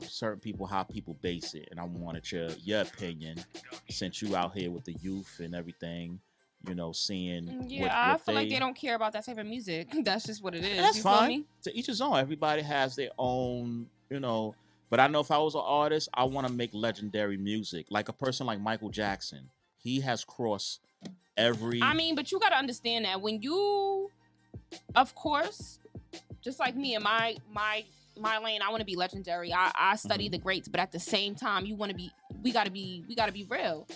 certain people, how people base it, and I wanted your opinion, since you out here with the youth and everything, seeing Yeah, I what feel like they. they don't care about that type of music. That's just what it is. And that's You feel fine. me? To each his own. Everybody has their own, But I know if I was an artist, I want to make legendary music, like a person like Michael Jackson. He has crossed every. I mean, but you got to understand that when you, of course, just like me in my lane, I want to be legendary. I study the greats, but at the same time, we gotta be real.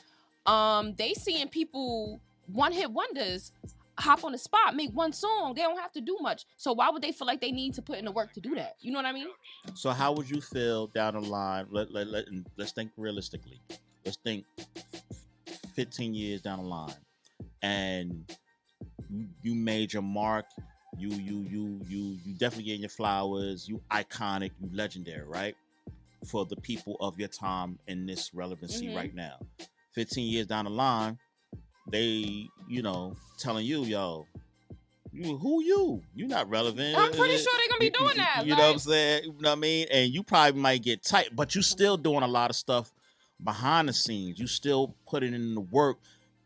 They seeing people one hit wonders hop on the spot, make one song. They don't have to do much. So why would they feel like they need to put in the work to do that? You know what I mean? So how would you feel down the line? Let's think realistically. Let's think 15 years down the line, and you made your mark. You definitely getting your flowers. You iconic. You legendary, right? For the people of your time in this relevancy right now. 15 years down the line, they telling you, yo, you're not relevant. I'm pretty sure they're gonna be doing that. You know what I'm saying? You know what I mean? And you probably might get tight, but you still doing a lot of stuff behind the scenes. You still putting in the work.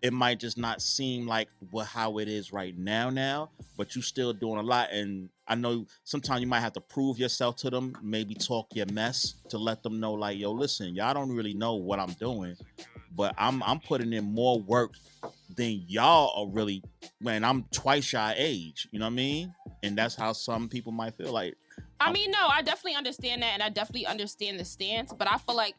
It might just not seem like how it is right now, but you still doing a lot. And I know sometimes you might have to prove yourself to them, maybe talk your mess to let them know, like, yo, listen, y'all don't really know what I'm doing, but I'm putting in more work than y'all are really, when I'm twice your age, you know what I mean? And that's how some people might feel like. I mean, no, I definitely understand that, and I definitely understand the stance, but I feel like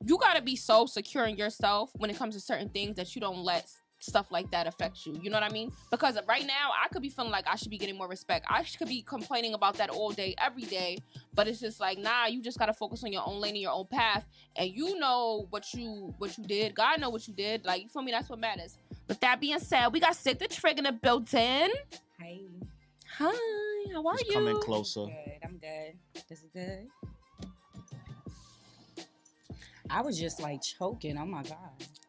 you got to be so secure in yourself when it comes to certain things that you don't let stuff like that affect you. You know what I mean? Because right now, I could be feeling like I should be getting more respect. I could be complaining about that all day, every day. But it's just like, nah, you just got to focus on your own lane and your own path. And you know what you did. God know what you did. Like, you feel me? That's what matters. With that being said, we got Sick the Trig in the building. Hi. Hi, how are Just you? coming closer. I'm good. This is good. I was just like choking. Oh my God.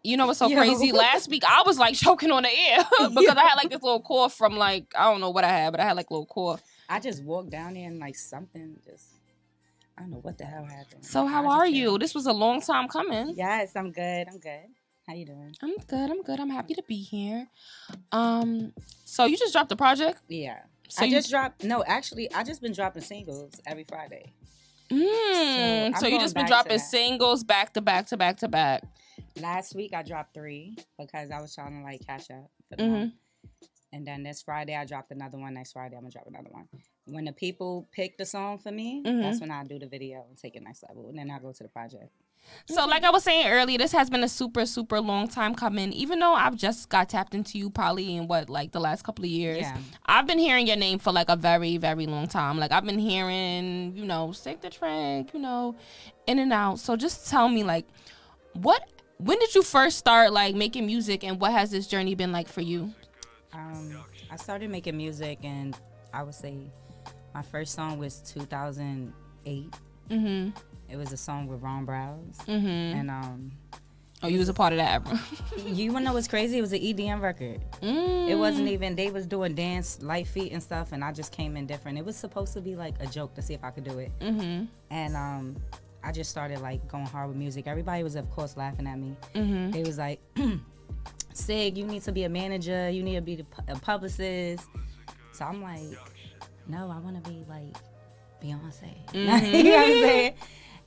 You know what's so crazy? Last week I was like choking on the air because I had like this little cough from like, I don't know what I had, but I had like a little cough. I just walked down there and like something just, I don't know what the hell happened. So how are you? This was a long time coming. Yes, I'm good. How you doing? I'm good. I'm happy to be here. So you just dropped the project? Yeah. So I just been dropping singles every Friday. So you just been dropping singles back to back to back to back. Last week I dropped 3 because I was trying to like catch up for the month. And then this Friday I dropped another one. Next Friday I'm gonna drop another one. When the people pick the song for me, that's when I do the video and take it next level. And then I go to the project. So like I was saying earlier, this has been a super, super long time coming. Even though I've just got tapped into you probably in the last couple of years. Yeah. I've been hearing your name for like a very, very long time. Like I've been hearing, Sick the Trig, in and out. So just tell me like, when did you first start like making music and what has this journey been like for you? I started making music and I would say my first song was 2008. It was a song with Ron Browse. And you was a part of that ever. You wanna know what's crazy? It was an EDM record. It wasn't even, they was doing dance, light feet and stuff, and I just came in different. It was supposed to be like a joke to see if I could do it. And I just started like going hard with music. Everybody was of course laughing at me. They was like, Sig, you need to be a manager, you need to be a publicist. So I'm like, no, I wanna be like Beyonce. You know what I'm saying?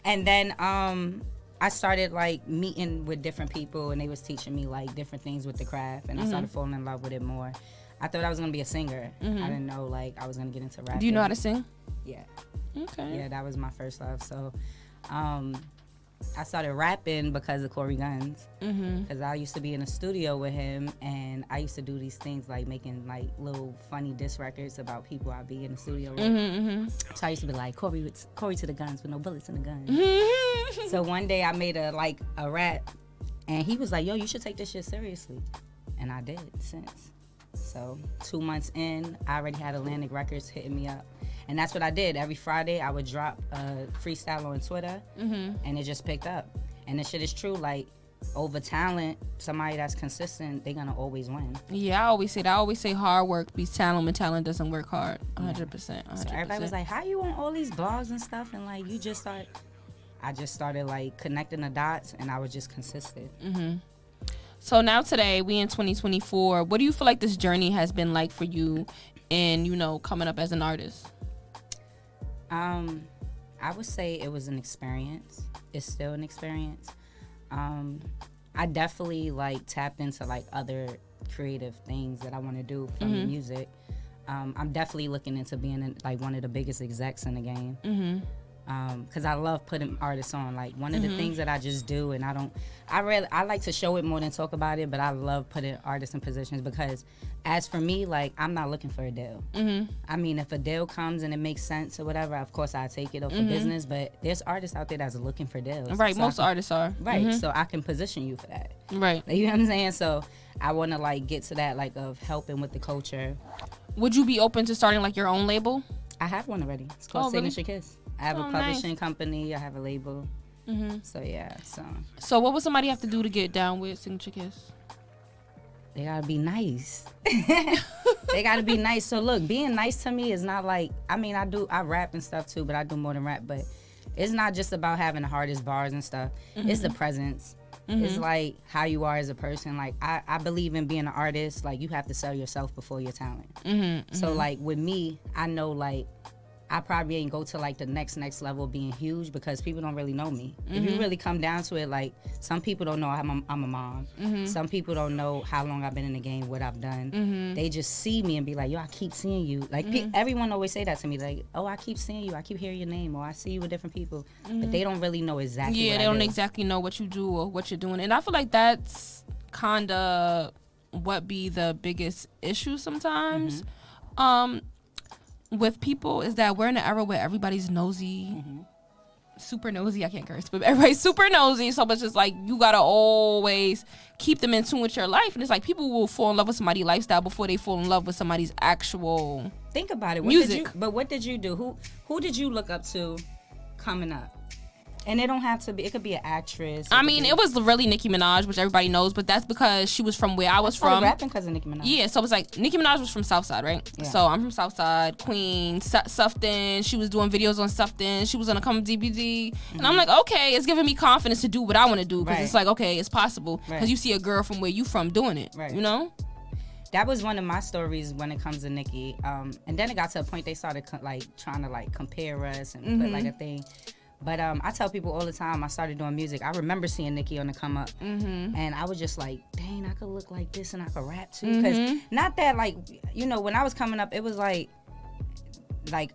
And then I started like meeting with different people and they was teaching me like different things with the craft and I started falling in love with it more. I thought I was gonna be a singer. I didn't know like I was gonna get into rapping. Do you know how to sing? Yeah. Okay. Yeah, that was my first love. So I started rapping because of Corey Guns. Because I used to be in a studio with him and I used to do these things like making like little funny diss records about people I'd be in the studio with. So I used to be like, Corey to the guns with no bullets in the gun. So one day I made a rap and he was like, yo, you should take this shit seriously. And I did since. So 2 months in, I already had Atlantic Records hitting me up. And that's what I did. Every Friday, I would drop a freestyle on Twitter, and it just picked up. And the shit is true. Like, over talent, somebody that's consistent, they're going to always win. Yeah, I always say hard work beats talent when talent doesn't work hard. 100%. 100%. So everybody was like, how you on all these blogs and stuff? And, like, you just start I just started like connecting the dots, and I was just consistent. So now today, we in 2024. What do you feel like this journey has been like for you in, you know, coming up as an artist? I would say it was an experience. It's still an experience. I definitely like tapped into like other creative things that I want to do from the music. I'm definitely looking into being like one of the biggest execs in the game. Because I love putting artists on. Like one of the things that I just do, and I like to show it more than talk about it, but I love putting artists in positions because as for me, like I'm not looking for a deal. I mean, if a deal comes and it makes sense or whatever, of course I take it for business, but there's artists out there that's looking for deals. Right, so most artists are. Right, so I can position you for that. Right. You know what I'm saying? So I want to like get to that like of helping with the culture. Would you be open to starting like your own label? I have one already. It's called Signature Kiss. I have a publishing company. I have a label. So yeah. So what would somebody have to do to get down with Signature Kiss? They gotta be nice. They gotta be nice. So look, being nice to me is not like, I mean, I rap and stuff too, but I do more than rap. But it's not just about having the hardest bars and stuff. It's the presence. It's like how you are as a person. Like I believe in being an artist. Like you have to sell yourself before your talent. So like with me, I know like I probably ain't go to like the next level being huge because people don't really know me. If you really come down to it, like some people don't know I'm a mom. Some people don't know how long I've been in the game, what I've done. They just see me and be like, yo, I keep seeing you. Like everyone always say that to me, like, oh, I keep seeing you, I keep hearing your name, or I see you with different people. But they don't really know exactly what they I don't do. exactly know what you do or what you're doing. And I feel like that's kind of what be the biggest issue sometimes. With people is that we're in an era where everybody's nosy, super nosy. I can't curse, but everybody's super nosy. So it's just like you gotta always keep them in tune with your life, and it's like people will fall in love with somebody's lifestyle before they fall in love with somebody's actual. Think about it. Music. What did you do? Who did you look up to coming up? And it don't have to be. It could be an actress. I mean, it was really Nicki Minaj, which everybody knows, but that's because she was from where I was from. Rapping because of Nicki Minaj. Yeah, so it was like Nicki Minaj was from Southside, right? Yeah. So I'm from Southside, Queens, Sufton. She was doing videos on Sufton. She was gonna come to DBD, and I'm like, okay, it's giving me confidence to do what I want to do because it's like, okay, it's possible because you see a girl from where you from doing it, you know. That was one of my stories when it comes to Nicki, and then it got to a point they started trying to compare us and put like a thing. But I tell people all the time, I started doing music. I remember seeing Nicki on the come up, and I was just like, dang, I could look like this and I could rap too. Because not that like, you know, when I was coming up, it was like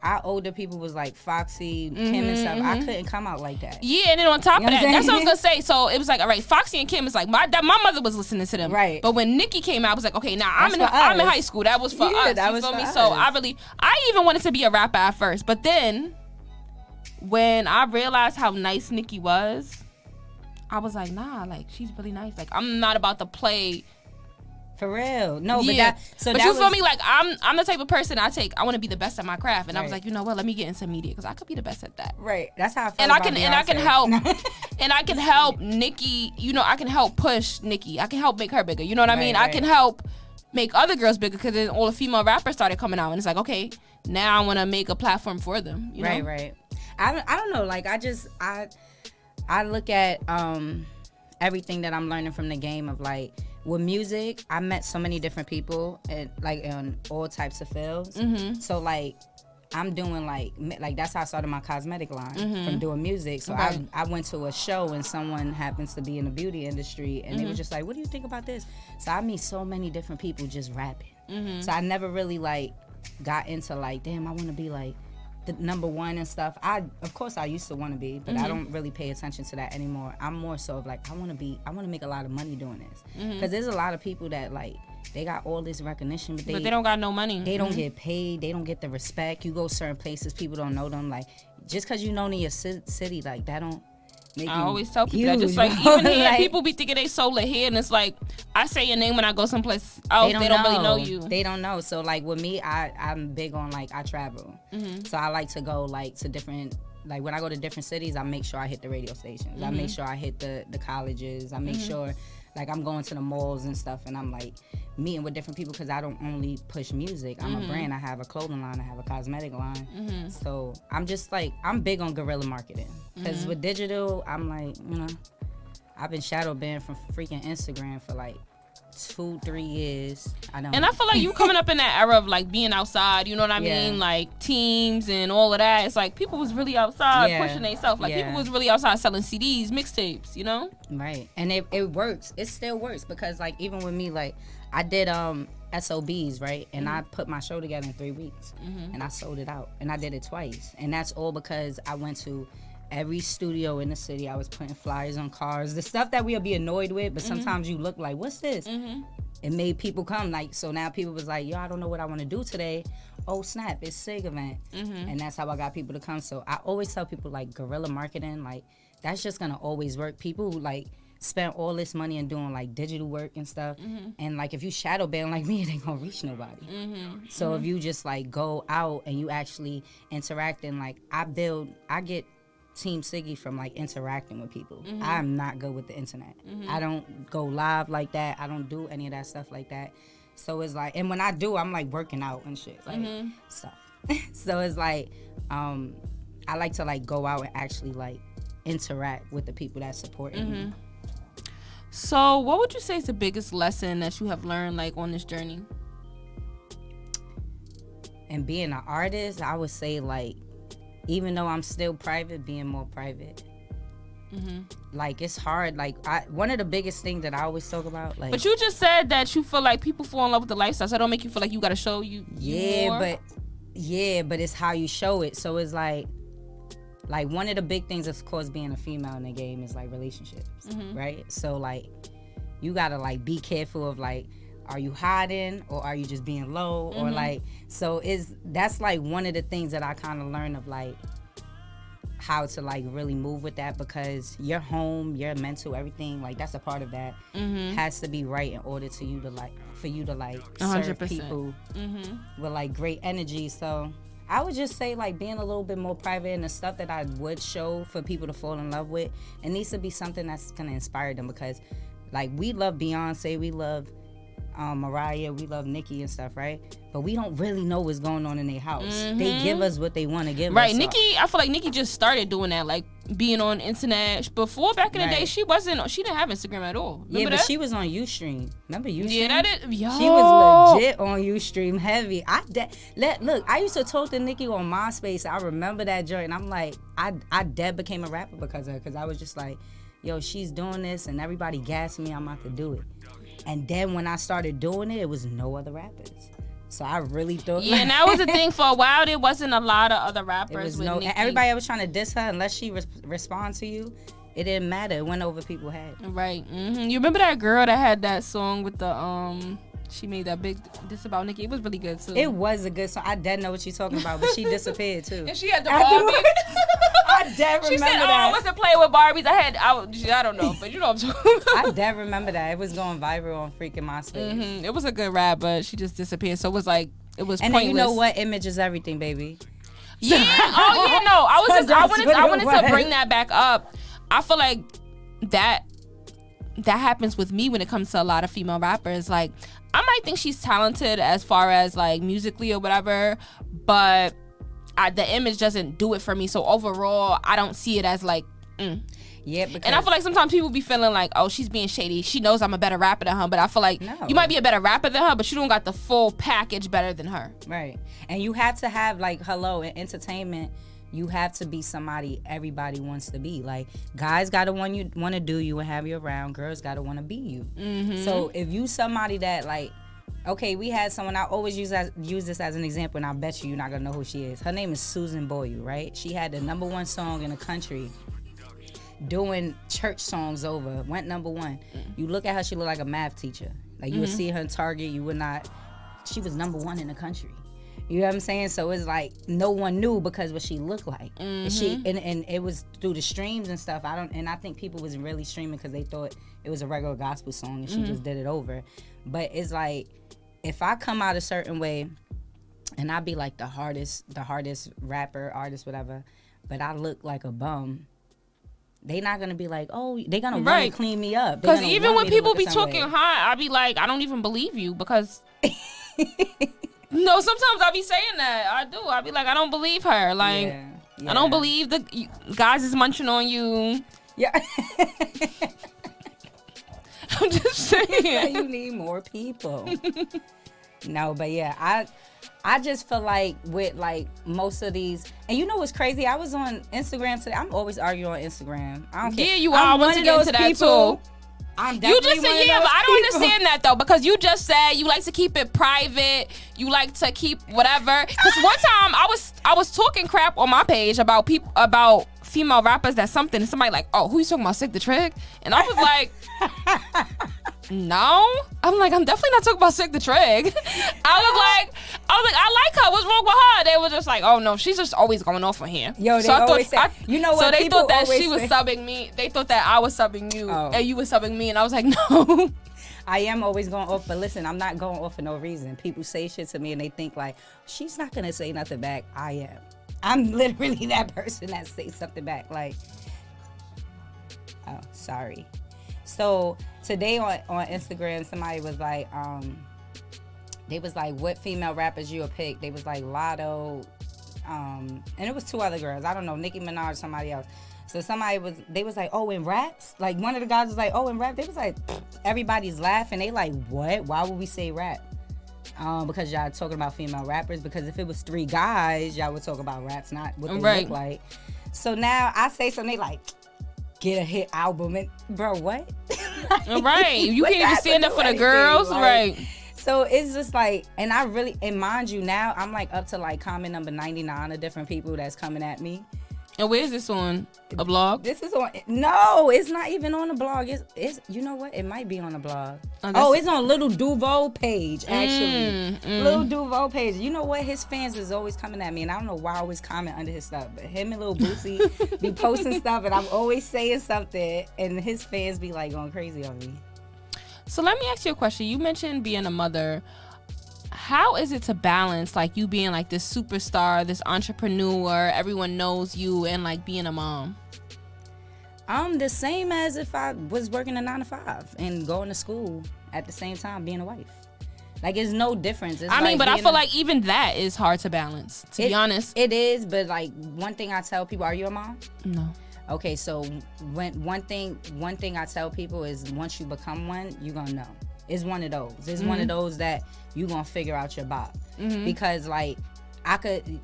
our older people was like Foxy, Kim and stuff. I couldn't come out like that. Yeah, and then on top of that, that's what I was gonna say. So it was like, all right, Foxy and Kim is like my mother was listening to them, right? But when Nicki came out, I was like, okay, now I'm in high school. That was for us. That was for me. us. So I even wanted to be a rapper at first, but then when I realized how nice Nicki was, I was like, nah, like she's really nice. Like I'm not about to play. For real. No, yeah. But you feel me? Like I'm the type of person I want to be the best at my craft, and I was like, you know what? Let me get into media because I could be the best at that. Right. That's how I feel. And I can help. And I can help Nicki. You know, I can help push Nicki. I can help make her bigger. You know what I mean? I can help make other girls bigger because then all the female rappers started coming out, and it's like, okay, now I want to make a platform for them. You know? Right. I don't know. Like I look at everything that I'm learning from the game of like with music. I met so many different people and like in all types of fields. So like I'm doing like that's how I started my cosmetic line from doing music. So I went to a show and someone happens to be in the beauty industry and they were just like, what do you think about this? So I meet so many different people just rapping. So I never really like got into like, damn, I want to be like the number one and stuff. Of course I used to want to be, but I don't really pay attention to that anymore. I'm more so of like I want to make a lot of money doing this because there's a lot of people that like they got all this recognition but they don't got no money. They don't get paid. They don't get the respect. You go certain places, people don't know them. Like just because you known in your city, like that don't make I you always tell people huge, that just like even here, people be thinking they so lit here, and it's like I say your name when I go someplace else, they don't really know you. They don't know. So like with me, I'm big on like I travel, so I like to go like to different like when I go to different cities, I make sure I hit the radio stations. I make sure I hit the colleges. I make sure like I'm going to the malls and stuff, and I'm like meeting with different people because I don't only push music. I'm a brand. I have a clothing line. I have a cosmetic line. So I'm just like, I'm big on guerrilla marketing because with digital, I'm like, you know, I've been shadow banned from freaking Instagram for like 2-3 years. I know. And I feel like you coming up in that era of like being outside, you know what I mean? Like teams and all of that. It's like people was really outside pushing themselves. Like people was really outside selling CDs, mixtapes, you know? Right. And it works. It still works because like even with me, like I did SOBs, right? And I put my show together in 3 weeks and I sold it out. And I did it twice. And that's all because I went to every studio in the city. I was putting flyers on cars, the stuff that we'll be annoyed with, but sometimes you look like, what's this? It made people come. Like, so now people was like, yo, I don't know what I want to do today. Oh snap, it's SIG event. And that's how I got people to come. So I always tell people like guerrilla marketing, like that's just gonna always work. People who like spend all this money and doing like digital work and stuff, and like if you shadow ban like me, it ain't gonna reach nobody. So if you just like go out and you actually interact, and like I get Team Siggy from like interacting with people. I'm not good with the internet. I don't go live like that. I don't do any of that stuff like that. So it's like, and when I do, I'm like working out and shit, like stuff. So it's like, I like to like go out and actually like interact with the people that support me. So what would you say is the biggest lesson that you have learned like on this journey? And being an artist, I would say like, even though I'm still private, being more private. Like it's hard. Like one of the biggest things that I always talk about. Like, but you just said that you feel like people fall in love with the lifestyle, so I don't make you feel like you got to show you. But it's how you show it. So it's like one of the big things, of course, being a female in the game is like relationships, right? So like you gotta like be careful of like, are you hiding or are you just being low or like, so that's like one of the things that I kind of learned of like how to like really move with that, because your home, your mental, everything, like that's a part of that has to be right in order to you to like, for you to like serve 100%. people with like great energy. So I would just say like being a little bit more private, and the stuff that I would show for people to fall in love with, it needs to be something that's gonna inspire them, because like we love Beyonce, we love Mariah, we love Nicki and stuff, right? But we don't really know what's going on in their house. They give us what they want to give us. Right, Nicki, I feel like Nicki just started doing that, like being on internet. Before, back in the day, she didn't have Instagram at all. Remember but that? she was on Ustream. Remember Ustream? Yeah, that is, yo. She was legit on Ustream, heavy. Look, I used to talk to Nicki on MySpace. I remember that joint, and I'm like, I dead became a rapper because of her, because I was just like, yo, she's doing this, and everybody gassed me, I'm about to do it. And then when I started doing it, it was no other rappers. So I really thought... Yeah, and that was the thing. For a while, there wasn't a lot of other rappers with Nicki. And everybody was trying to diss her. Unless she respond to you, it didn't matter. It went over people's head. Right. You remember that girl that had that song with the... She made that big diss about Nicki. It was really good, too. It was a good song. I didn't know what she's talking about, but she disappeared, too. And she had the Barbie. I did remember she said, that. I wasn't playing with Barbies. I don't know, but you know what I'm talking about. I did remember that. It was going viral on freaking MySpace. It was a good rap, but she just disappeared. So it was like, it was and pointless. And then you know what? Image is everything, baby. Yeah. Oh, yeah, no. I wanted to bring that back up. I feel like that happens with me when it comes to a lot of female rappers. Like, I might think she's talented as far as like musically or whatever, but the image doesn't do it for me. So overall, I don't see it as like, Yeah, because and I feel like sometimes people be feeling like, oh, she's being shady. She knows I'm a better rapper than her, but I feel like you might be a better rapper than her, but you don't got the full package better than her. Right. And you have to have like, in entertainment, you have to be somebody everybody wants to be. Like, guys gotta want to do you and have you around. Girls gotta want to be you. So if you somebody that like, okay, we had someone, I always use this as an example, and I bet you're not gonna know who she is. Her name is Susan Boyle, right? She had the #1 song in the country, doing church songs over, went #1. You look at her, she look like a math teacher. Like you would see her in Target, you would not. She was #1 in the country. You know what I'm saying? So it's like no one knew because what she looked like. And it was through the streams and stuff. I think people was really streaming because they thought it was a regular gospel song and she just did it over. But it's like, if I come out a certain way and I be like the hardest rapper, artist, whatever, but I look like a bum, they not gonna be like, oh, they gonna want Right. to clean me up. Because even when people be talking high, I be like, I don't even believe you because. No, sometimes I be saying that. I do. I be like, I don't believe her. Like, Yeah. I don't believe the guys is munching on you. Yeah. I'm just saying. You need more people. No, but yeah, I just feel like with like most of these, and you know what's crazy? I was on Instagram today. I'm always arguing on Instagram. I don't care. Yeah, you are. I want to get into that too. You just said, yeah, but I don't understand that though, because you just said you like to keep it private. You like to keep whatever. Because one time I was talking crap on my page about people, about female rappers that something, and somebody like, oh, who you talking about, Sick the Trig? And I was like, no. I'm like, I'm definitely not talking about Sick the Trig. I was like, I like her. What's wrong with her? They were just like, oh no, she's just always going off on here. Yo, they always say, you know what? So they thought that she was say. subbing me. They thought that I was subbing you, and you were subbing me, and I was like, no. I am always going off, but listen, I'm not going off for no reason. People say shit to me, and they think like, she's not gonna say nothing back. I am. I'm literally that person that says something back. Like, oh, sorry. So today on Instagram, somebody was like, they was like, what female rappers you would pick? They was like Lotto, and it was two other girls. I don't know, Nicki Minaj, somebody else. So they was like, oh, in raps? Like one of the guys was like, oh, in rap? They was like, everybody's laughing. They like, what? Why would we say rap? Because y'all talking about female rappers. Because if it was three guys, y'all would talk about raps, not what they look like. So now I say something, they like, get a hit album. And, bro, what? Right. You can't even stand up for the girls. Like, right. So it's just like, and I really, and mind you, now I'm like up to like comment number 99 of different people that's coming at me. And where's this on? A blog? This is on, no, it's not even on the blog. It's you know what? It might be on the blog. It's on Little Duvo page, actually. Little Duvo page. You know what? His fans is always coming at me, and I don't know why I always comment under his stuff, but him and Lil Bootsy be posting stuff, and I'm always saying something, and his fans be like going crazy on me. So let me ask you a question. You mentioned being a mother. How is it to balance like you being like this superstar, this entrepreneur, everyone knows you, and like being a mom? The same as if I was working a 9 to 5 and going to school at the same time being a wife. Like, it's no difference. It's but I feel like even that is hard to balance, to be honest. It is, but like one thing I tell people, are you a mom? No. Okay, so one thing I tell people is once you become one, you're gonna know. It's one of those. It's one of those that you're gonna figure out your bop. Because like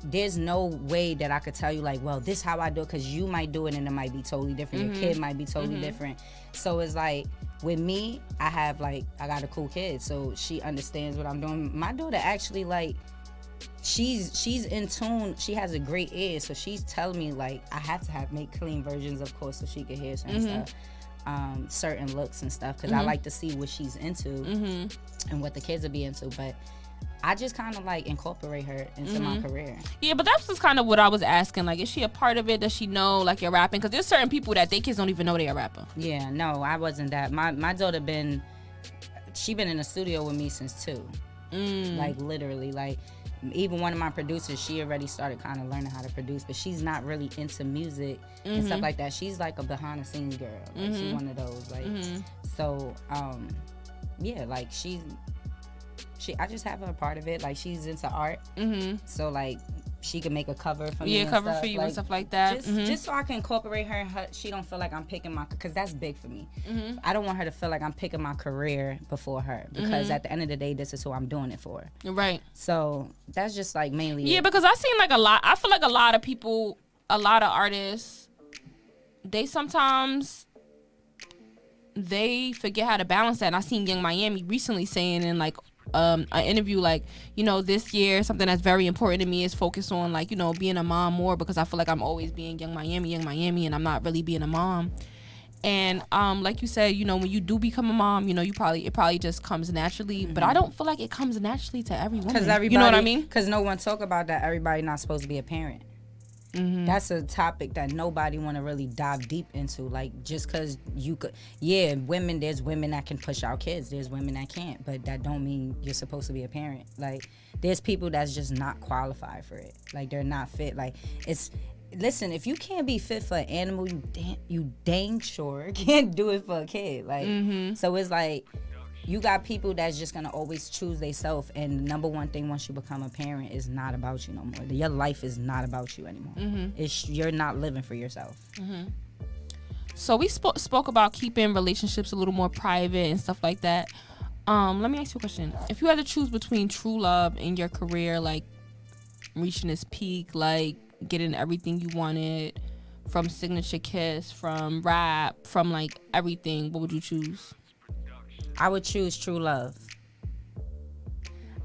there's no way that I could tell you like, well, this how I do it, because you might do it and it might be totally different. Your kid might be totally different. So it's like with me, I got a cool kid, so she understands what I'm doing. My daughter actually like, she's in tune. She has a great ear, so she's telling me like I have to make clean versions, of course, so she could hear certain stuff. Certain looks and stuff, because I like to see what she's into and what the kids will be into, but I just kind of like incorporate her into my career. Yeah, but that's just kind of what I was asking. Like, is she a part of it? Does she know like you're rapping? Because there's certain people that their kids don't even know they're a rapper. Yeah, no, I wasn't that. My daughter been in the studio with me since 2. Like literally, like even one of my producers, she already started kind of learning how to produce, but she's not really into music and stuff like that. She's like a behind the scenes girl. Like she's one of those. Like so, yeah, like I just have her a part of it. Like she's into art, so like she can make a cover for me. Yeah, cover for you and stuff like that. Just so I can incorporate her, she don't feel like I'm picking because that's big for me. I don't want her to feel like I'm picking my carear before her, because at the end of the day, this is who I'm doing it for. Right. So that's just like mainly it. Because I seen like I feel like a lot of people, a lot of artists, they sometimes they forget how to balance that. And I seen Young Miami recently saying in like an interview, like, you know, this year something that's very important to me is focus on like, you know, being a mom more, because I feel like I'm always being Young Miami, and I'm not really being a mom. And like you said, you know, when you do become a mom, you know, it probably just comes naturally, but I don't feel like it comes naturally to every woman. You know what I mean? Because no one talk about that. Everybody not supposed to be a parent. That's a topic that nobody want to really dive deep into. Like, just because you could, women, there's women that can push out kids, there's women that can't, but that don't mean you're supposed to be a parent. Like, there's people that's just not qualified for it. Like, they're not fit. Like, listen, if you can't be fit for an animal, you dang sure can't do it for a kid. Like, so it's like, you got people that's just gonna always choose themselves, and the number one thing once you become a parent is not about you no more. Your life is not about you anymore. You're not living for yourself. So we spoke about keeping relationships a little more private and stuff like that. Let me ask you a question. If you had to choose between true love and your career, like reaching its peak, like getting everything you wanted from Signature Kiss, from rap, from like everything, what would you choose? I would choose true love.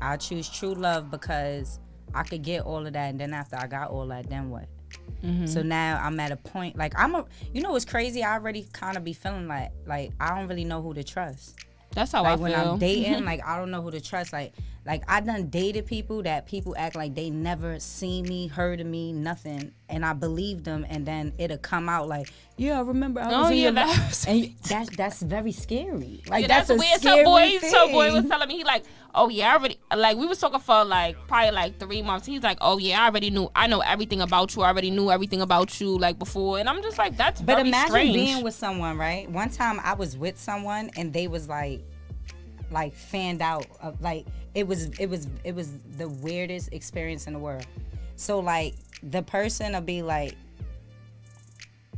I choose true love because I could get all of that, and then after I got all that, then what? So now I'm at a point, like you know what's crazy? I already kind of be feeling like I don't really know who to trust. That's how like I feel. When I'm dating, like I don't know who to trust. Like I done dated people that people act like they never seen me, heard of me, nothing, and I believed them, and then it'll come out like, yeah, I remember. And that's very scary. Like that's a weird. Scary thing. Some boy was telling me, he like, oh yeah, I already, like we was talking for like probably like 3 months. He's like, oh yeah, I know everything about you. I already knew everything about you like before, and I'm just like, that's but very imagine strange. Being with someone, right? One time I was with someone and they was like fanned out of, like it was the weirdest experience in the world. So like the person will be like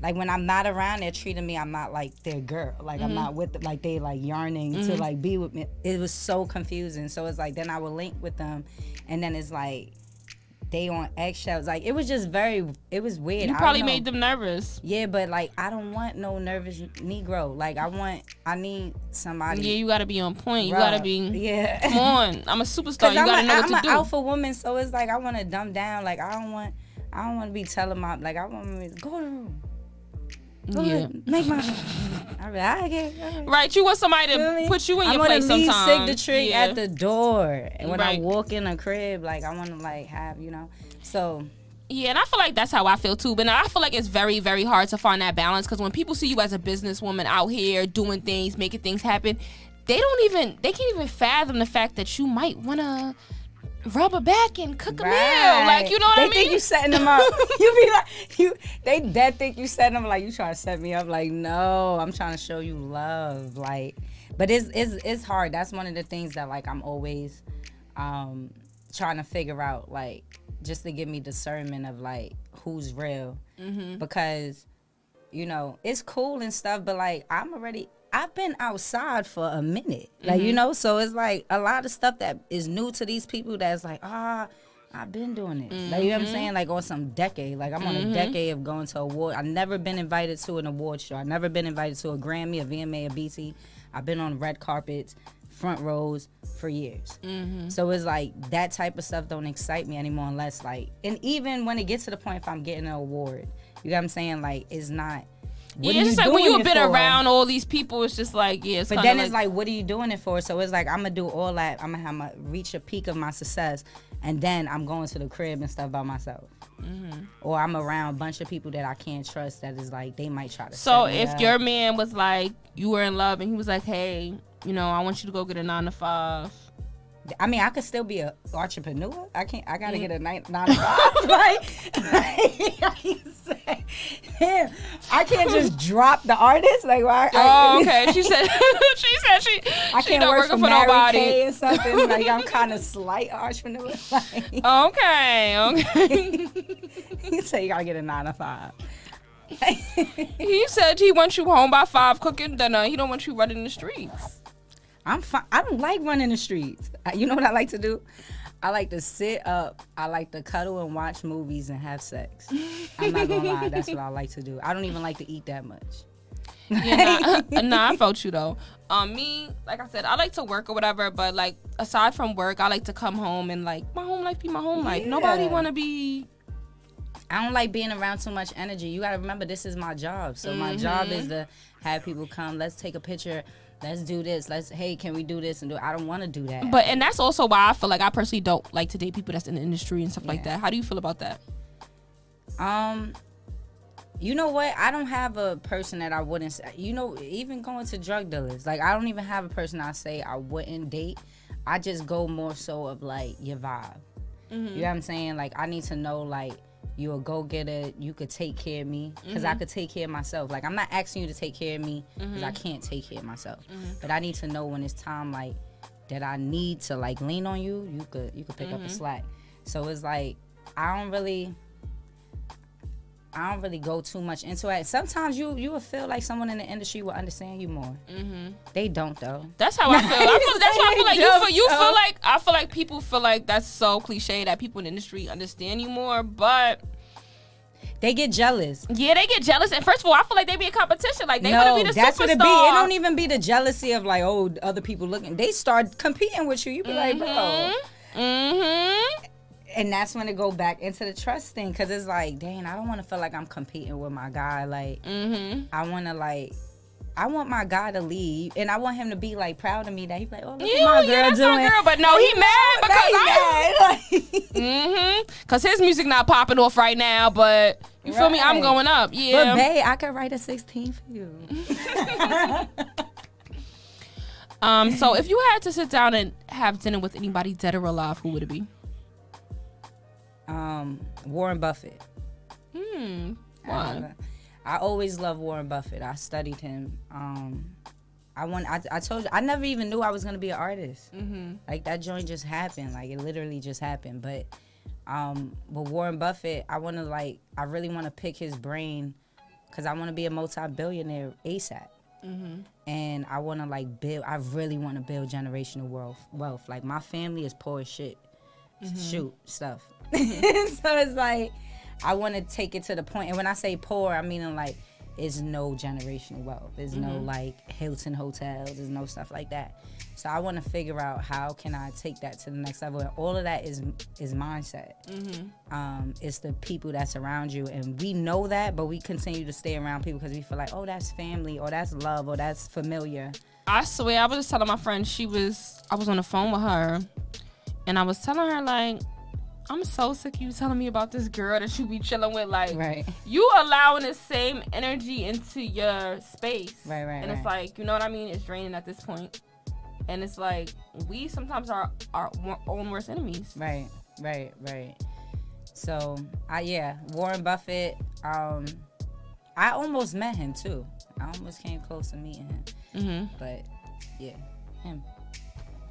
when I'm not around, they're treating me, I'm not like their girl, like I'm not with them, like they like yearning to like be with me. It was so confusing. So it's like then I would link with them, and then it's like they on eggshells. Like it was just it was weird. You probably made them nervous. Yeah, but like I don't want no nervous Negro. Like I need somebody. Yeah, you gotta be on point. You gotta be. Yeah. Come on, I'm a superstar. You gotta know what to do. I'm an alpha woman, so it's like I want to dumb down. Like I don't want to be telling my, like I want to go to the room. Go ahead, make my. All right. Right, you want somebody to put you in your place sometimes. I want to leave Sig the Trig at the door, and when I walk in a crib, like I want to like have, so. Yeah, and I feel like that's how I feel too. But I feel like it's very, very hard to find that balance, because when people see you as a businesswoman out here doing things, making things happen, they can't even fathom the fact that you might want to rub her back and cook a meal. Like, you know what I mean? They think you setting them up. You be like, they dead think you setting them, like you trying to set me up. Like, no, I'm trying to show you love. Like, but it's hard. That's one of the things that like I'm always trying to figure out, like, just to give me discernment of like who's real. Because, it's cool and stuff, but like I've been outside for a minute, like, so it's like a lot of stuff that is new to these people that's like, I've been doing it. Like, you know what I'm saying? Like on some decade, like I'm on a decade of going to award. I've never been invited to an award show. I've never been invited to a Grammy, a VMA, a BT. I've been on red carpets, front rows for years. So it's like that type of stuff don't excite me anymore unless like, and even when it gets to the point if I'm getting an award, you know what I'm saying? Like it's not. It's just like when you've been around all these people, it's just like, yeah. But then it's like, what are you doing it for? So it's like, I'm going to do all that. I'm going to reach a peak of my success. And then I'm going to the crib and stuff by myself. Or I'm around a bunch of people that I can't trust that is like, they might try to So if your man was like, you were in love and he was like, hey, I want you to go get a 9 to 5. I mean, I could still be an entrepreneur. I gotta get a 9 to 5. I can't just drop the artist. Like, why? Okay. She said she I can't not work for nobody. Mary Kay or something. Like, I'm kind of slight entrepreneur. Like, okay. He said you gotta get a 9 to 5. He said he wants you home by 5 cooking dinner. He don't want you running the streets. I'm fine. I don't like running the streets. You know what I like to do? I like to sit up. I like to cuddle and watch movies and have sex. I'm not gonna lie. That's what I like to do. I don't even like to eat that much. Yeah, I felt you though. Me, like I said, I like to work or whatever, but like aside from work, I like to come home and like my home life be my home life. Nobody wanna be. I don't like being around too much energy. You gotta remember, this is my job. So my job is to have people come. Let's take a picture. Let's do this. Hey, can we do this and do it? I don't want to do that. And that's also why I feel like I personally don't like to date people that's in the industry and stuff like that. How do you feel about that? You know what? I don't have a person that I wouldn't say. Even going to drug dealers, like I don't even have a person I say I wouldn't date. I just go more so of like your vibe. You know what I'm saying? Like I need to know like, You a go-getter. You could take care of me because I could take care of myself. Like, I'm not asking you to take care of me because I can't take care of myself. But I need to know when it's time, like, that I need to, like, lean on you. You could pick up the slack. So it's like, I don't really go too much into it. Sometimes you will feel like someone in the industry will understand you more. They don't, though. That's how I feel. That's why I feel like you feel like, I feel like people feel like that's so cliche that people in the industry understand you more, but they get jealous. Yeah, they get jealous. And first of all, I feel like they be in competition. Like, they want to be the that's superstar. What it be. It don't even be the jealousy of like, oh, other people looking. They start competing with you. You be like, bro. And that's when it go back into the trust thing, because it's like, dang, I don't want to feel like I'm competing with my guy. Like, I want my guy to lead, and I want him to be like proud of me that he's like, oh, look at my girl that's doing. My girl, but no, he mad because because his music not popping off right now. But you feel me? I'm going up. Yeah, but babe, I could write a 16 for you. So if you had to sit down and have dinner with anybody dead or alive, who would it be? Warren Buffett. Why? I always loved Warren Buffett. I studied him. I told you, I never even knew I was gonna be an artist. Like, that joint just happened. Like, it literally just happened. But Warren Buffett, I really want to pick his brain, because I want to be a multi-billionaire ASAP. And I want to build. I really want to build generational wealth. Like, my family is poor as shit. Stuff. So it's like, I want to take it to the point. And when I say poor, I mean like, it's no generational wealth. There's no like Hilton hotels. There's no stuff like that. So I want to figure out how can I take that to the next level. And all of that is mindset. It's the people that's around you, and we know that, but we continue to stay around people because we feel like, oh, that's family, or that's love, or that's familiar. I swear, I was just telling my friend, I was on the phone with her, and I was telling her, like, I'm so sick of you telling me about this girl that you be chilling with. Like, you allowing the same energy into your space. And it's like, you know what I mean? It's draining at this point. And it's like, we sometimes are our own worst enemies. Right. So, Warren Buffett, I almost met him, too. I almost came close to meeting him. But, yeah, him.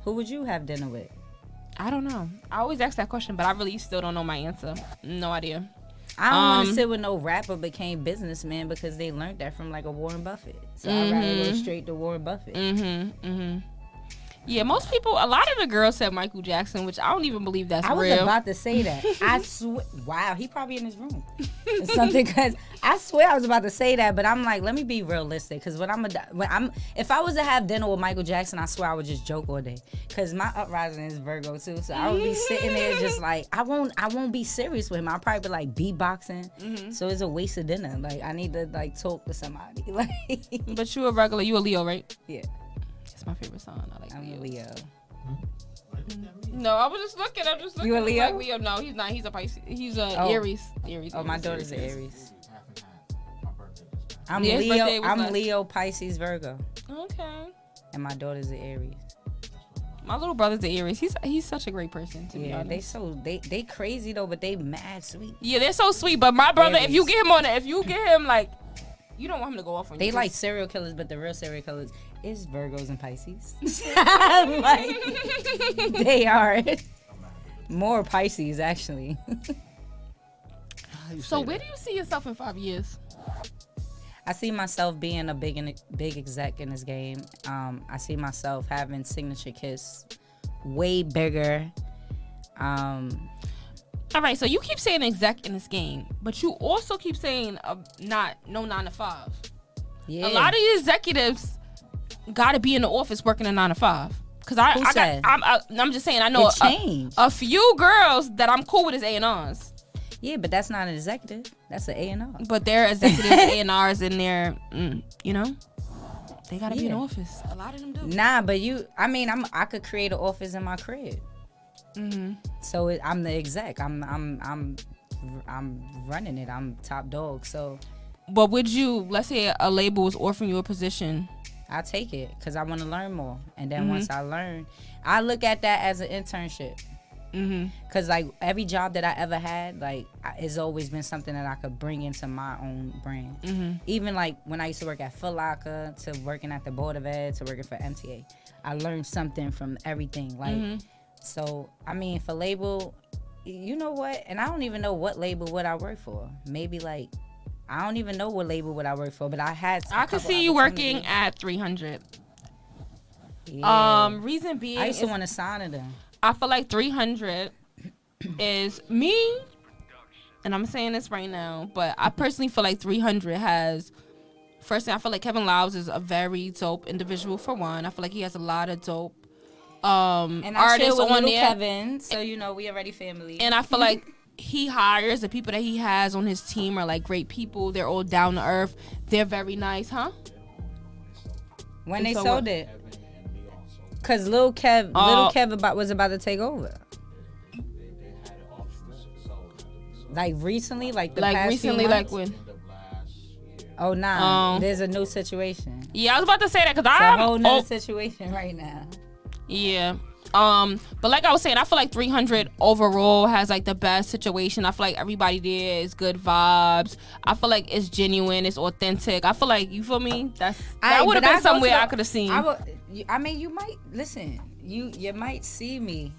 Who would you have dinner with? I don't know. I always ask that question, but I really still don't know my answer. No idea. I don't want to sit with no rapper became businessman, because they learned that from like a Warren Buffett. So I'd rather go straight to Warren Buffett. Yeah, most people, a lot of the girls said Michael Jackson, which I don't even believe that's real. I was about to say that. I swear. Wow, he probably in his room or something, because I swear I was about to say that, but I'm like, let me be realistic, because if I was to have dinner with Michael Jackson, I swear I would just joke all day, because my uprising is Virgo too, so I would be sitting there just like, I won't be serious with him. I'll probably be like beatboxing, so it's a waste of dinner. Like, I need to like talk to somebody. Like, but you a Leo, right? Yeah. It's my favorite song. I like I'm Leo. a Leo. No, I was just looking. You a Leo? Like Leo? No, he's not. He's a Pisces. He's a Aries. Oh, my daughter's an Aries. I'm Leo, Pisces, Virgo. Okay. And my daughter's an Aries. My little brother's an Aries. He's such a great person, to be honest. They crazy though, but they mad sweet. Yeah, they're so sweet. But my brother, Aries. if you get him like, you don't want him to go off on you. They like serial killers, but the real serial killers is Virgos and Pisces. Like, they are more Pisces, actually. So where do you see yourself in 5 years? I see myself being a big exec in this game. I see myself having Signature Kiss way bigger. All right, so you keep saying exec in this game, but you also keep saying no 9 to 5. Yeah. A lot of these executives got to be in the office working a 9 to 5. Because I'm just saying, I know a few girls that I'm cool with is A&Rs. Yeah, but that's not an executive. That's an A&R. But they're executives, A&Rs, and they're, they got to be in the office. A lot of them do. Nah, but I could create an office in my crib. So I'm the exec. I'm running it. I'm top dog. So, but would you, let's say a label is offering you a position, I'll take it because I want to learn more. And then once I learn, I look at that as an internship. Because like every job that I ever had, like it's always been something that I could bring into my own brand. Even like when I used to work at Foot Locker, to working at the Board of Ed, to working for MTA, I learned something from everything. Like, so I mean, for label, you know what? And I don't even know what label would I work for. Maybe like, I don't even know what label would I work for, but I had. I could see you working at 300. Yeah. Reason being, I used to want to sign to them. I feel like 300 is me, and I'm saying this right now, but I personally feel like 300 has. First thing, I feel like Kevin Liles is a very dope individual. For one, I feel like he has a lot of dope and I artists chill with on little there. Kevin, so you know we already family. And I feel like he hires the people that he has on his team are like great people. They're all down to earth. They're very nice, huh? When they So sold what? it, cause Lil Kev was about to take over. Like recently, like the past recently, few like months? when. Oh nah, there's a new situation. Yeah, I was about to say that because It's I'm a whole nother situation right now. Yeah. But like I was saying, I feel like 300 overall has like the best situation. I feel like everybody there is good vibes. I feel like it's genuine, it's authentic. I feel like, you feel me? That would have been somewhere I could have seen. I mean, you might listen. You might see me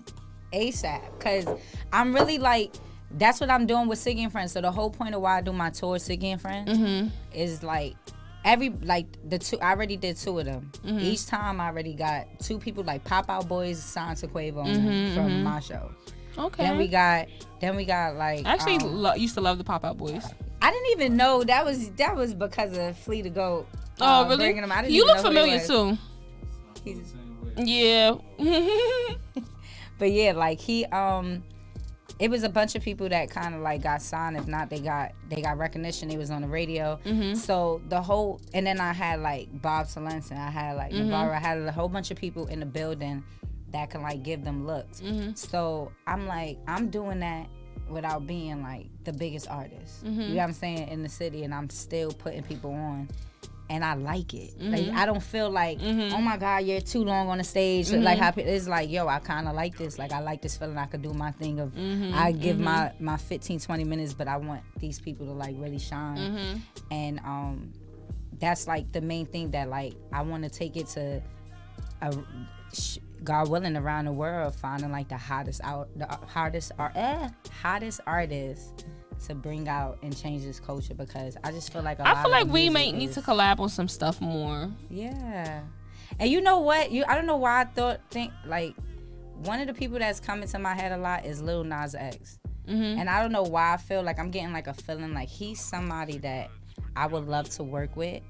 ASAP, cause I'm really like. That's what I'm doing with Siggy and Friends. So the whole point of why I do my tour, Siggy and Friends, is like I already did 2 of them. Each time I already got 2 people, like Pop Out Boys signed to Quavo from my show. Okay. Then we got like. I actually used to love the Pop Out Boys. I didn't even know that was because of Flea to Go. Oh really? Bringing them. I didn't You even look know familiar too. Yeah. But yeah, like he it was a bunch of people that kind of like got signed. If not, they got recognition. They was on the radio. So the whole, and then I had like Bob Solensen. I had like Navarro. I had a whole bunch of people in the building that can like give them looks. So I'm like, I'm doing that without being like the biggest artist. You know what I'm saying, in the city, and I'm still putting people on. And I like it. Like I don't feel like, oh my God, you're too long on the stage. Like it's like, yo, I kind of like this. Like I like this feeling. I could do my thing of, I give my 15, 20 minutes, but I want these people to like really shine. And that's like the main thing that like I want to take it to, God willing, around the world, finding like the hottest artists to bring out and change this culture, because I just feel like we might need to collab on some stuff more. Yeah. And you know what? I don't know why I think like one of the people that's coming to my head a lot is Lil Nas X. And I don't know why I feel like I'm getting like a feeling like he's somebody that I would love to work with.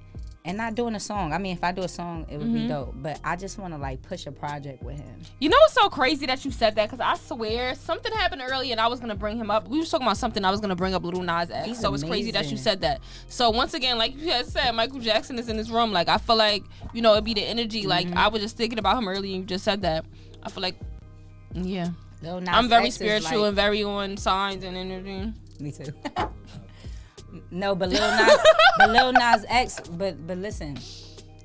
And not doing a song. I mean, if I do a song, it would be dope. But I just want to like push a project with him. You know what's so crazy that you said that? Because I swear something happened early and I was going to bring him up. We were talking about something. I was going to bring up Lil Nas X. He's so amazing. It's crazy that you said that. So once again, like you guys said, Michael Jackson is in this room. Like I feel like, you know, it'd be the energy. Like I was just thinking about him earlier and you just said that. I feel like, yeah. Lil Nas I'm very X spiritual and very on signs and energy. Me too. No, but Lil Nas X, but listen,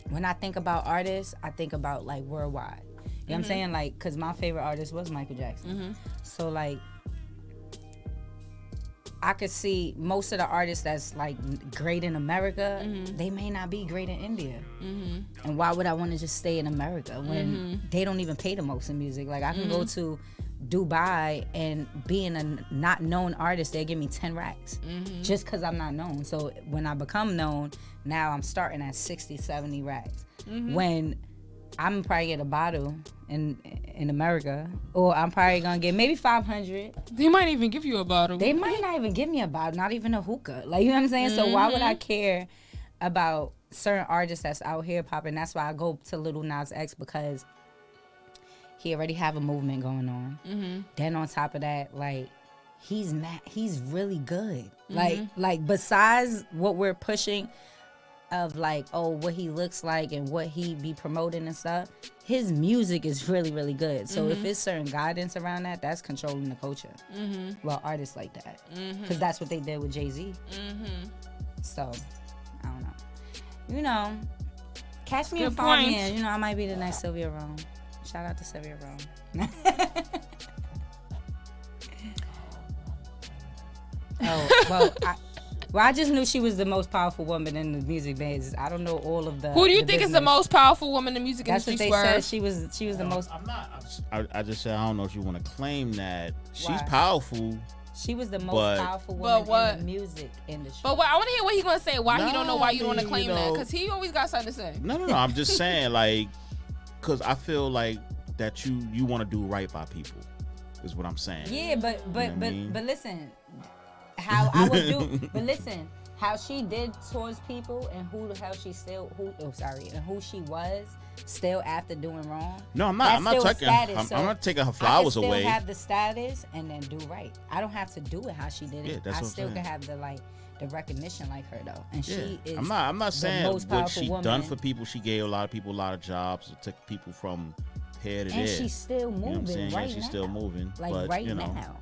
when I think about artists, I think about like worldwide. You know what I'm saying? Like, because my favorite artist was Michael Jackson. So like, I could see most of the artists that's like great in America, they may not be great in India. And why would I want to just stay in America when they don't even pay the most in music? Like I can go to Dubai and being a not known artist, they give me 10 racks just because I'm not known. So when I become known, now I'm starting at 60, 70 racks. When I'm probably get a bottle in America, or I'm probably gonna get maybe 500. They might even give you a bottle. They might not even give me a bottle, not even a hookah. Like, you know what I'm saying? So why would I care about certain artists that's out here popping? That's why I go to Lil Nas X, because he already have a movement going on. Then on top of that, like, he's really good. Like besides what we're pushing of like, oh, what he looks like and what he be promoting and stuff, his music is really, really good. So if it's certain guidance around that, that's controlling the culture. Well, artists like that, because that's what they did with Jay-Z. So I don't know. You know, catch me in 5 years. You know, I might be the next Sylvia Rome. Shout out to Sylvia Rome. Oh, well, I just knew she was the most powerful woman in the music business. I don't know all of the. Who do you think is the most powerful woman in the music That's industry? what they said. She was the most. I'm not. I just said I don't know if you want to claim that she's Why? powerful. She was the most powerful woman in the music industry. But I want to hear what he's gonna say. Why he don't know why you don't want to claim that? Because he always got something to say. No. I'm just saying, like, because I feel like that you want to do right by people, is what I'm saying. Yeah, but You know what I mean? listen, how I would do. But listen, how she did towards people and who the hell she still and who she was still after doing wrong. No, I'm not. I'm not taking. Status, I'm not taking her flowers I can away. still have the status and then do right. I don't have to do it how she did it. Yeah, that's I what still I'm can saying. have the recognition like her though, and she is. I'm not saying most what powerful she woman. done for people. She gave a lot of people a lot of jobs. It took people from here to And there. she's still moving You know what I'm saying? right Yeah, she's now. still moving. Like but, right you know, now.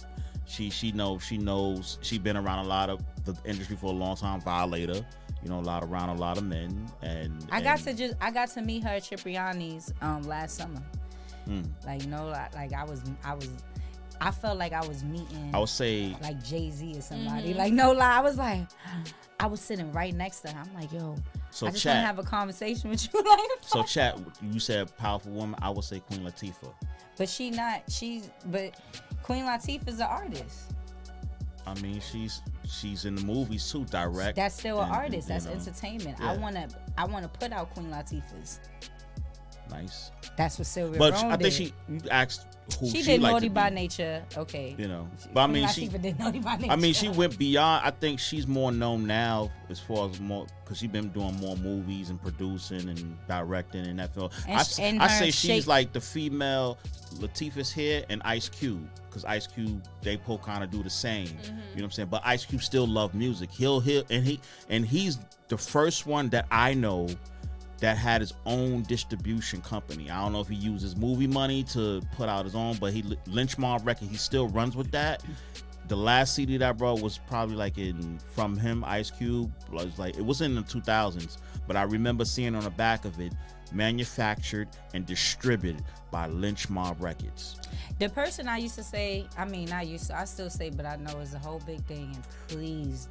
She knows she been around a lot of the industry for a long time. Violator, you know, around a lot of men. And I got to meet her at Cipriani's last summer. Like I felt like I was meeting. I would say like Jay-Z or somebody. Like no lie, I was sitting right next to her. I'm like, yo, so I just chat. want to have a conversation with you. Like, So chat. You said powerful woman. I would say Queen Latifah. But Queen Latifah's an artist. I mean, she's in the movies too, direct. That's still an artist. and, That's entertainment. yeah. I wanna put out Queen Latifah's. Nice. That's what Sylvia But Rome I did. think you asked who She she did liked Naughty to by be. Nature. Okay. You know, but I mean, Queen Latifah did Naughty by Nature. I mean, she went beyond. I think she's more known now as far as more because she's been doing more movies and producing and directing and that film. I say she's like the female Latifah's here and Ice Cube because Ice Cube they both kind of do the same. You know what I'm saying? But Ice Cube still love music. He's the first one that I know that had his own distribution company. I don't know if he uses movie money to put out his own, but Lynch Mob Record, he still runs with that. The last CD that I brought was probably like from him, Ice Cube. It was in the 2000s, but I remember seeing on the back of it, manufactured and distributed by Lynch Mob Records. The person I used to say, I still say, but I know it's a whole big thing. And please,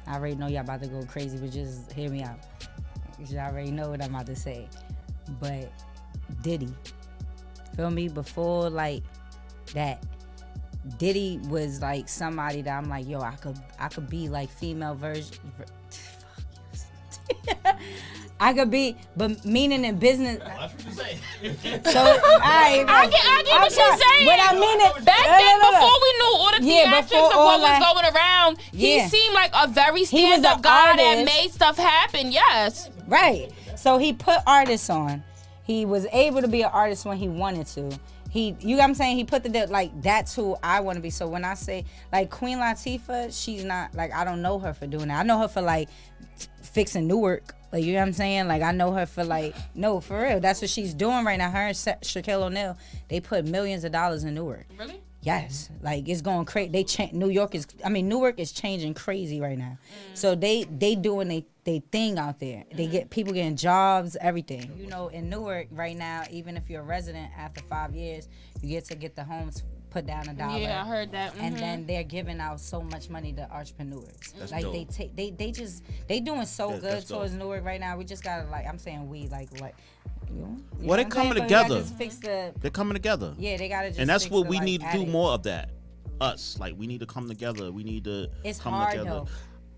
I already know y'all about to go crazy, but just hear me out. You already know what I'm about to say. But Diddy, feel me? Before like that, Diddy was like somebody that I'm like, yo, I could be like female version. I could be, but meaning in business. That's what you say. So I get what you're saying. But I mean it. Back then, before we knew all the theatrics of what was going around, he seemed like a very stand-up guy that made stuff happen. Yes. Right. So he put artists on. He was able to be an artist when he wanted to. You know what I'm saying? He put that's who I want to be. So when I say, like, Queen Latifah, she's not, like, I don't know her for doing that. I know her for, like, fixing Newark. Like, you know what I'm saying? Like, I know her for, like, no, for real. That's what she's doing right now. Her and Shaquille O'Neal, they put millions of dollars in Newark. Really? Yes, like it's going crazy. Newark is changing crazy right now. So they doing they thing out there. They get people getting jobs, everything. You know, in Newark right now, even if you're a resident after 5 years, you get the homes put down $1. Yeah, I heard that. And then they're giving out so much money to entrepreneurs. That's like dope. they doing so good that's towards dope. Newark right now. We just gotta I'm saying Well, they're coming together. They're coming together. Yeah, they gotta just. And that's fix what the, we like, need to do addicts. more of that. Us, like, we need to come together. We need to It's come hard together. though.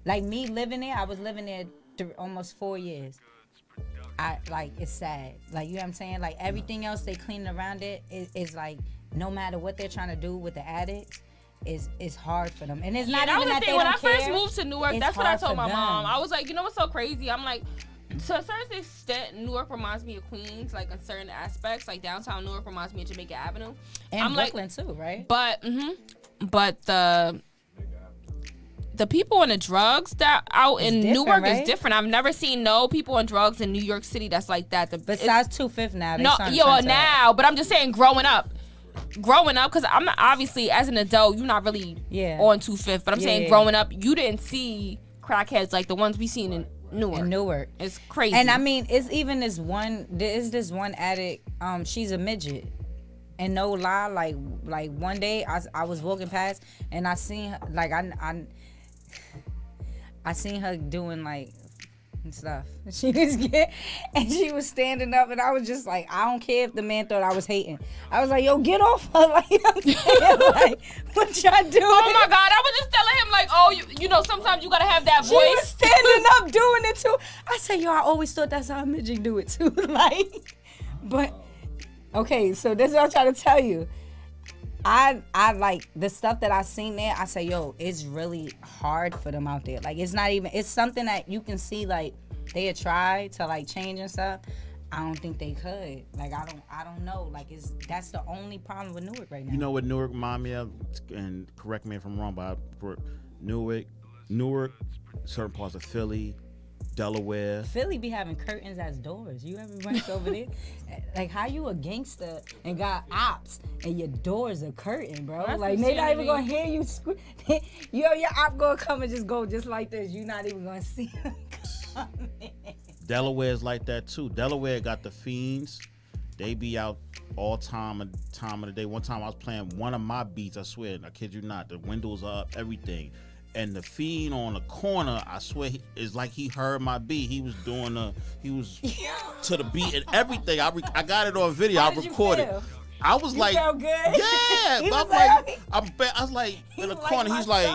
Like me living there, I was living there almost 4 years. It's sad. Like, you know what I'm saying? Like, everything else they cleaning around it is like, no matter what they're trying to do with the addicts, is hard for them. And it's not even that they when don't I first care. moved to Newark, It's that's what I hard told for my mom. them. I was like, you know what's so crazy? I'm like, to a certain extent, Newark reminds me of Queens, like in certain aspects. Like downtown Newark reminds me of Jamaica Avenue. And I'm Brooklyn too, right? But the people on the drugs that out in Newark right? is different. I've never seen no people on drugs in New York City that's like that. Besides 25th now. Now, but I'm just saying growing up, because I'm not, obviously as an adult, you're not really on 25th, but I'm saying growing up, you didn't see crackheads like the ones we seen in Newark. It's crazy. And I mean, it's even this one addict, she's a midget. And no lie, like one day I was walking past and I seen her, like I seen her doing like stuff. She was standing up and I was just like, I don't care if the man thought I was hating. I was like, yo, get off her. Like, I'm saying, like, what y'all doing? Oh my God, I was just telling him like, oh, you know, sometimes you gotta have that voice. She was standing up doing it too. I said, yo, I always thought that's how midget do it too. Like, but okay, so this is what I'm trying to tell you. I like the stuff that I seen there. I say, yo, it's really hard for them out there. Like, it's not even. It's something that you can see. Like, they had tried to like change and stuff. I don't think they could. Like, I don't know. Like, that's the only problem with Newark right now. You know what Newark remind me of? And correct me if I'm wrong, but Newark, certain parts of Philly, Delaware. Philly be having curtains as doors. You ever went over there? Like, how you a gangster and got ops and your doors a curtain, bro? That's like, they not even insanity. gonna hear you. Your op gonna come and just go just like this. You not even gonna see him coming. Delaware's like that too. Delaware got the fiends. They be out all time of the day. One time I was playing one of my beats. I swear, I kid you not. The windows are up, everything. And the fiend on the corner, I swear, it's like he heard my beat. He was to the beat and everything. I got it on video. How I did you recorded. feel? I was You like, felt good? yeah. He But was I was like in the like corner. my He's like,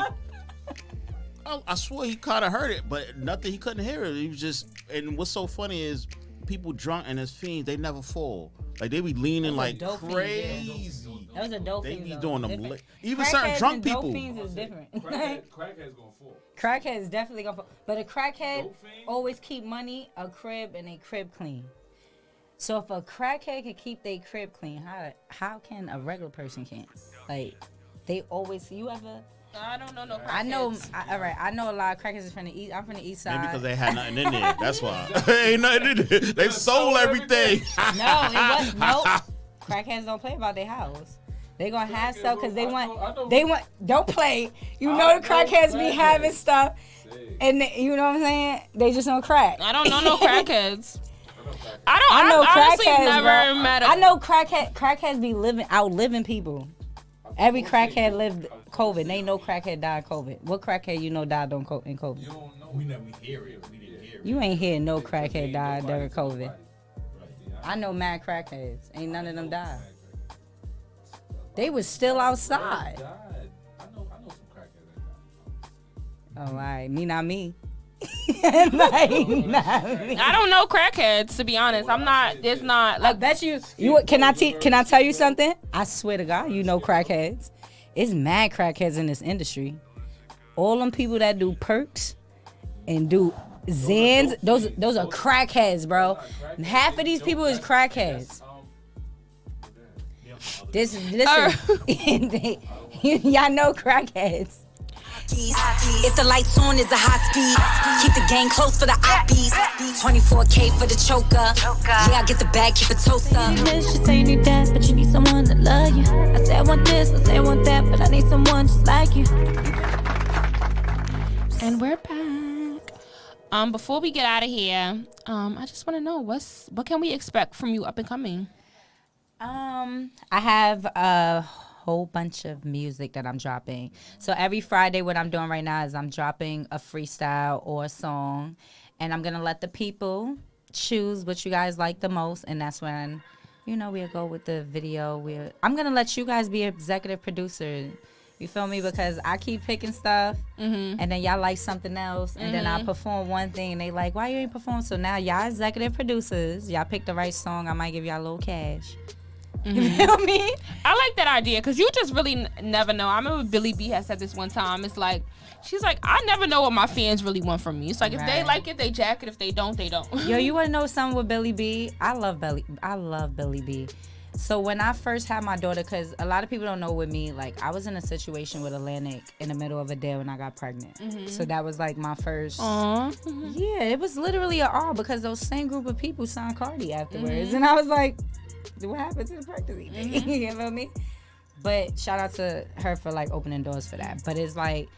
son? I swear he kind of heard it, but nothing. He couldn't hear it. He was just. And what's so funny is people drunk and as fiends, they never fall. Like they be leaning like dope fiend, crazy. That was a dope They fiend, be though. doing them. Different. Even certain Crackheads drunk and people. dope fiends is different. Crackhead's gonna fall. Crackhead is definitely gonna fall. But a crackhead Dope fiend? always keep money, a crib, and a crib clean. So if a crackhead can keep their crib clean, how can a regular person can't? Like, they always. You ever? I don't know no crackheads. I know. All right. I know a lot of crackheads is from the east. I'm from the east side. Maybe because they had nothing in there. That's why. Ain't nothing in there. They sold everything. No, it wasn't. No, crackheads don't play about their house. They gonna have stuff because they want. They want. Don't play. You know the crackheads be having stuff, and you know what I'm saying. They just don't crack. I don't know no crackheads. I know honestly crackheads, never bro. met a... I know crackheads be outliving people. Every crackhead lived COVID. They know crackhead died COVID. What crackhead you know died in COVID? You don't know. We never hear it. We didn't hear it. You ain't hear no crackhead died during COVID. I know mad crackheads. Ain't none of them died. They was still outside. I know some crackheads that died. Oh, all right. Me, not me. Like, not me. I don't know crackheads, to be honest. I'm not, it's not, I like, bet you can I tell you something? I swear to God, you know crackheads. It's mad crackheads in this industry. All them people that do perks and do Zans, those are crackheads, bro. Half of these people is crackheads. Listen, y'all know crackheads. If the lights on, is a high speed. Keep the gang close for the oppies. 24K for the choker. Yeah, I get the bag, keep it toaster. She say you need that, but you need someone to love you. I say I want this, I say I want that, but I need someone just like you. and we're back. Before we get out of here, I just want to know what can we expect from you up and coming? I have a whole bunch of music that I'm dropping. So every Friday, what I'm doing right now is I'm dropping a freestyle or a song, and I'm gonna let the people choose what you guys like the most, and that's when, we'll go with the video. I'm gonna let you guys be executive producer. You feel me? Because I keep picking stuff, and then y'all like something else, and then I perform one thing, and they like, why you ain't perform? So now y'all executive producers. Y'all pick the right song. I might give y'all a little cash. You feel me? I like that idea because you just really never know. I remember Billy B had said this one time. It's like, she's like, I never know what my fans really want from me. It's like, if they like it, they jack it. If they don't, they don't. Yo, you want to know something with Billy B? I love Billy B. So when I first had my daughter, because a lot of people don't know with me, like, I was in a situation with Atlantic in the middle of a day when I got pregnant. So that was like my first. Yeah, it was literally an all because those same group of people signed Cardi afterwards. And I was like, what happened to the pregnancy? You feel me? But shout out to her for like opening doors for that. But it's like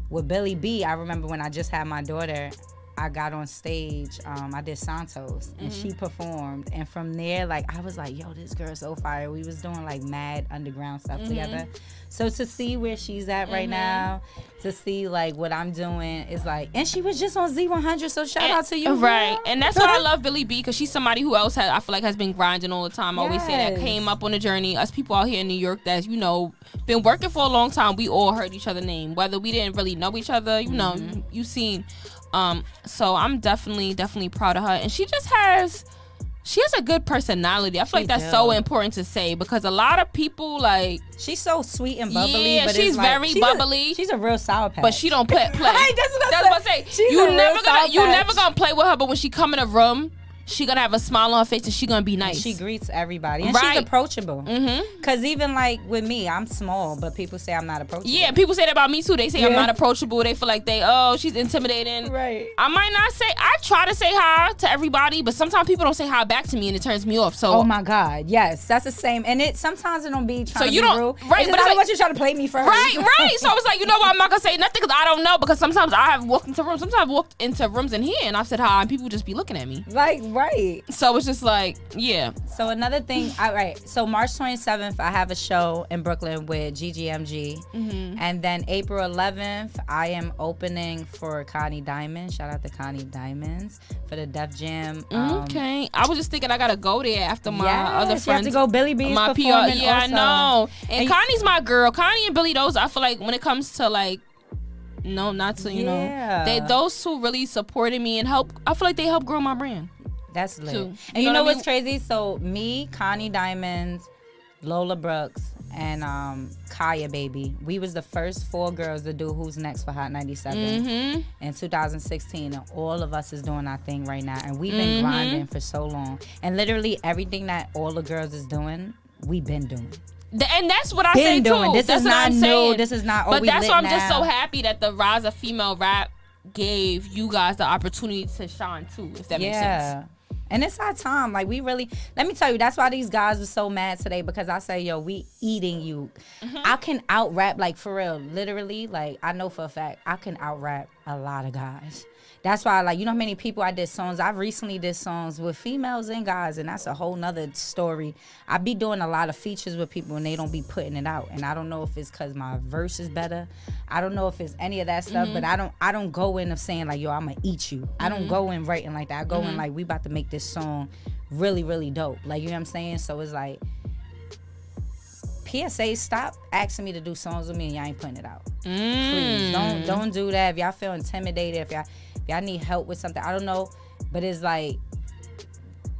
with Billy B, I remember when I just had my daughter, I got on stage. I did Santos, and she performed. And from there, like, I was like, yo, this girl's so fire. We was doing like mad underground stuff together. So to see where she's at right now, to see like what I'm doing is like, and she was just on Z100. So shout out to you, right? girl. And that's why I love Billy B, because she's somebody who else I feel like has been grinding all the time. I always say that, came up on the journey. Us people out here in New York that's, you know, been working for a long time. We all heard each other's name, whether we didn't really know each other. You know, you seen. So I'm definitely proud of her, and she has a good personality. I feel like that's so important to say, because a lot of people, like, she's so sweet and bubbly. Yeah, but she's very bubbly. She's a real sour patch. But she don't play. That's what I say. You never gonna play with her, but when she come in a room, she gonna have a smile on her face and she gonna be nice. And she greets everybody, and she's approachable. Cause even like with me, I'm small, but people say I'm not approachable. Yeah, people say that about me too. They say I'm not approachable. They feel like she's intimidating. Right. I might not say. I try to say hi to everybody, but sometimes people don't say hi back to me, and it turns me off. So. Oh my God, yes, that's the same. And sometimes it don't be trying to be rude. Right, but I don't want you trying to play me first. Right. So I was like, you know what? I'm not gonna say nothing because I don't know. Because sometimes I have walked into rooms. Sometimes I've walked into rooms in here and I've said hi, and people just be looking at me. Like, right. So it's just like, yeah. So another thing, so March 27th, I have a show in Brooklyn with GGMG. And then April 11th, I am opening for Connie Diamond. Shout out to Connie Diamonds for the Def Jam. Okay. I was just thinking I gotta go there after my other friends. You have to go. Billy B's my performing. PR. Yeah, also. I know. And Connie's my girl. Connie and Billy, those, I feel like when it comes to like, no, not to, you know, those two really supported me and help. I feel like they helped grow my brand. That's lit. Too. And you know what's crazy? So me, Connie Diamonds, Lola Brooks, and Kaya Baby, we was the first 4 girls to do Who's Next for Hot 97 in 2016, and all of us is doing our thing right now, and we've been grinding for so long, and literally everything that all the girls is doing, we've been doing. And that's what I say too. This is not new. This is not. But that's why I'm just so happy that the rise of female rap gave you guys the opportunity to shine too, if that makes sense. And it's our time. Like, we really, let me tell you, that's why these guys are so mad today, because I say, yo, we eating you. I can out rap, like, for real, literally, like, I know for a fact, I can out rap a lot of guys. That's why, like, you know how many people I did songs? I've recently did songs with females and guys, and that's a whole nother story. I be doing a lot of features with people, and they don't be putting it out. And I don't know if it's because my verse is better. I don't know if it's any of that stuff, but I don't go in of saying, like, yo, I'm going to eat you. I don't go in writing like that. I go in like, we about to make this song really, really dope. Like, you know what I'm saying? So it's like, PSA, stop asking me to do songs with me and y'all ain't putting it out. Please, don't do that. If y'all feel intimidated, if y'all need help with something, I don't know, but it's like,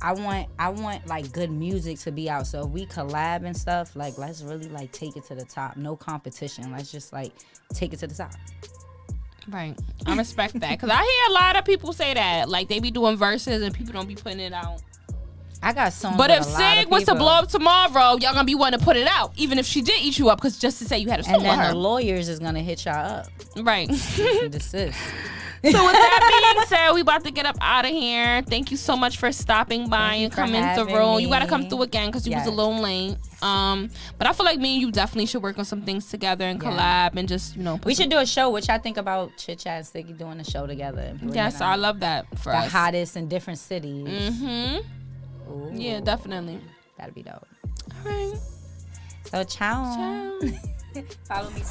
I want like good music to be out. So if we collab and stuff, like, let's really like take it to the top. No competition. Let's just like take it to the top. Right. I respect that, because I hear a lot of people say that, like, they be doing verses and people don't be putting it out. I got songs. But if Sig was to blow up tomorrow, y'all gonna be wanting to put it out, even if she did eat you up, because just to say you had a song with her. And then the lawyers is gonna hit y'all up. Right. Desist. So with that being said, we about to get up out of here. Thank you so much for stopping by and coming through. You gotta come through again because you was a little late. But I feel like me and you definitely should work on some things together and collab and just, you know. We should do a show, which I think about ChitChat and Sticky doing a show together. Yes, I love that for us. The hottest in different cities. Ooh. Yeah, definitely. That'd be dope. All right. So, ciao. Ciao. Follow me.